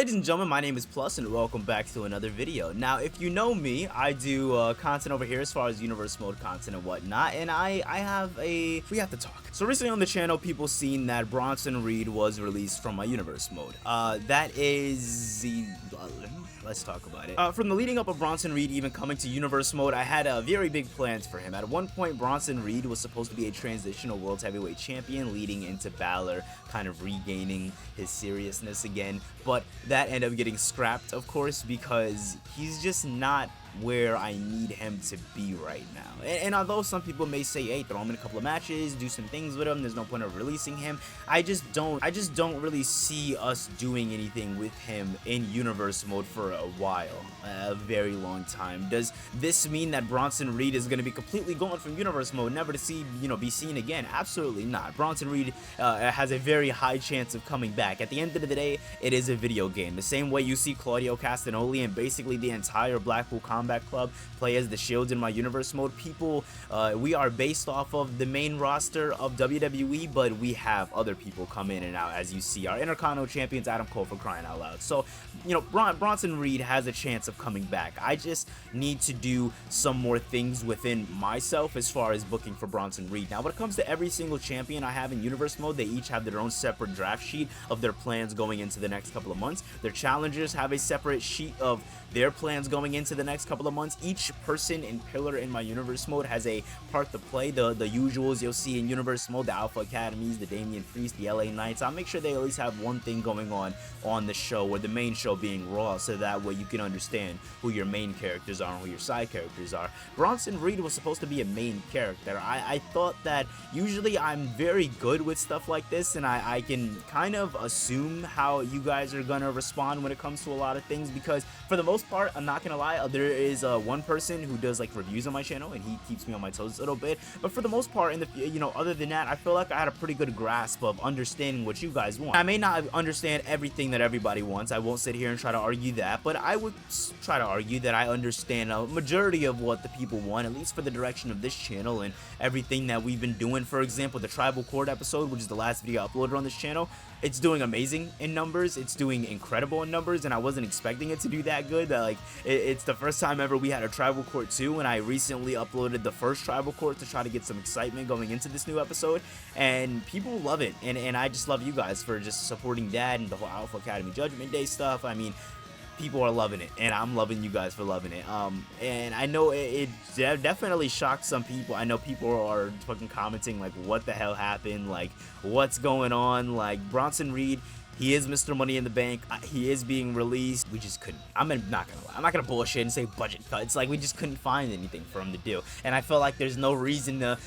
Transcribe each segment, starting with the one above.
ladies and gentlemen, my name is Plus and welcome back to another video. Now, if you know me, I do content over here as far as universe mode content and whatnot, and we have to talk. So recently on the channel, people seen that Bronson Reed was released from my universe mode. Let's talk about it. From the leading up of Bronson Reed even coming to universe mode, I had very big plans for him. At one point, Bronson Reed was supposed to be a transitional world heavyweight champion leading into Balor kind of regaining his seriousness again, but that ended up getting scrapped, of course, because he's just not where I need him to be right now. And although some people may say, hey, throw him in a couple of matches, do some things with him, there's no point of releasing him, I just don't really see us doing anything with him in universe mode for a while, a very long time. Does this mean that Bronson Reed is going to be completely gone from universe mode, never to be seen again? Absolutely not. Bronson Reed has a very high chance of coming back. At the end of the day, it is a video game. The same way you see Claudio Castagnoli and basically the entire Blackpool Combat Club play as the Shields in my universe mode. We are based off of the main roster of WWE, but we have other people come in and out, as you see. Our Intercontinental champions, Adam Cole, for crying out loud. So, Bronson Reed has a chance of coming back. I just need to do some more things within myself as far as booking for Bronson Reed. Now, when it comes to every single champion I have in universe mode, they each have their own separate draft sheet of their plans going into the next couple of months. Their challengers have a separate sheet of their plans going into the next couple of months. Each person and pillar in my universe mode has a part to play. The usuals you'll see in universe mode, the Alpha Academies, the Damian Priest, the LA Knights. I'll make sure they at least have one thing going on the show, or the main show being Raw, so that way you can understand who your main characters are and who your side characters are. Bronson Reed was supposed to be a main character. I thought that usually I'm very good with stuff like this, and I can kind of assume how you guys are gonna respond when it comes to a lot of things, because for the most part, I'm not gonna lie, there is one person who does like reviews on my channel, and he keeps me on my toes a little bit, but for the most part, other than that, I feel like I had a pretty good grasp of understanding what you guys want. I may not understand everything that everybody wants. I won't sit here and try to argue that, but I would try to argue that I understand a majority of what the people want, at least for the direction of this channel and everything that we've been doing. For example, the Tribal Court episode, which is the last video I uploaded on this channel, it's doing amazing in numbers. It's doing incredible in numbers, and I wasn't expecting it to do that good. It's the first time ever we had a Tribal Court 2, and I recently uploaded the first Tribal Court to try to get some excitement going into this new episode, and people love it, and I just love you guys for just supporting that and the whole Alpha Academy Judgment Day stuff. I mean, people are loving it, and I'm loving you guys for loving it. And I know it definitely shocked some people. I know people are fucking commenting like, what the hell happened, like, what's going on? Like, Bronson Reed, he is Mr. Money in the Bank. He is being released. We just couldn't. I'm not gonna lie. I'm not gonna bullshit and say budget cuts. Like, we just couldn't find anything for him to do. And I feel like there's no reason to,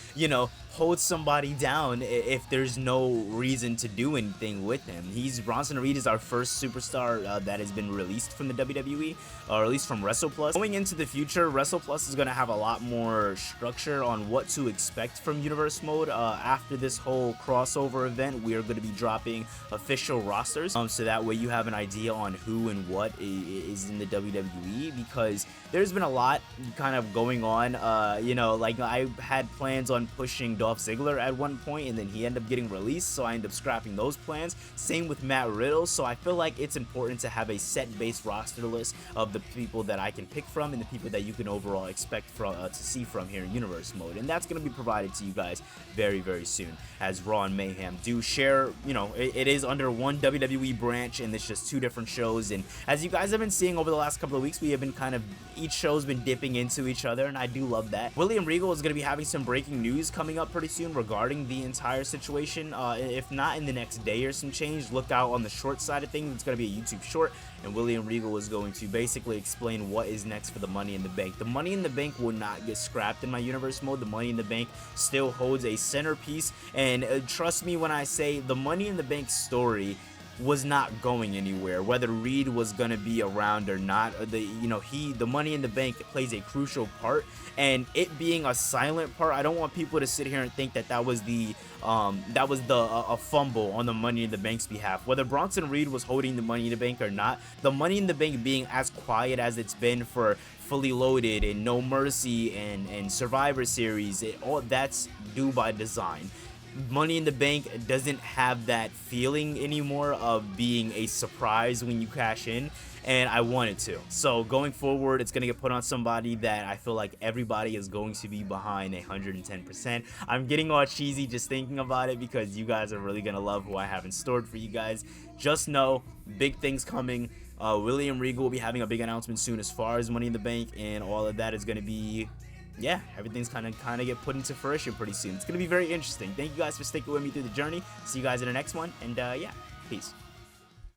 hold somebody down if there's no reason to do anything with him. Bronson Reed is our first superstar that has been released from the WWE, or at least from WrestlePluss. Going into the future, WrestlePluss is gonna have a lot more structure on what to expect from universe mode. After this whole crossover event, we are going to be dropping official rosters, so that way you have an idea on who and what is in the WWE, because there's been a lot kind of going on. Like, I had plans on pushing Dolph Ziggler at one point, and then he ended up getting released, so I ended up scrapping those plans. Same with Matt Riddle. So I feel like it's important to have a set-based roster list of the people that I can pick from and the people that you can overall expect to see from here in universe mode, and that's going to be provided to you guys very, very soon, as Raw and Mayhem do share. It is under one WWE branch, and it's just two different shows. And as you guys have been seeing over the last couple of weeks, we have been each show's been dipping into each other, and I do love that. William Regal is going to be having some breaking news coming up pretty soon regarding the entire situation. If not in the next day or some change, look out on the short side of things. It's going to be a YouTube short, and William Regal is going to basically explain what is next for the Money in the Bank. The Money in the Bank will not get scrapped in my universe mode. The Money in the Bank still holds a centerpiece, and trust me when I say the Money in the Bank story was not going anywhere, whether Reed was going to be around or not. The Money in the Bank plays a crucial part, and it being a silent part, I don't want people to sit here and think that was a fumble on the Money in the Bank's behalf. Whether Bronson Reed was holding the Money in the Bank or not, the Money in the Bank being as quiet as it's been for Fully Loaded and No Mercy and Survivor Series, all that's due by design. Money in the Bank doesn't have that feeling anymore of being a surprise when you cash in, and I want it to. So going forward, it's gonna get put on somebody that I feel like everybody is going to be behind 110%. I'm getting all cheesy just thinking about it because you guys are really gonna love who I have in store for you guys. Just know, big things coming. William Regal will be having a big announcement soon as far as Money in the Bank, and all of that is gonna be, yeah, everything's kind of get put into fruition pretty soon. It's gonna be very interesting. Thank you guys for sticking with me through the journey. See you guys in the next one, and yeah, peace.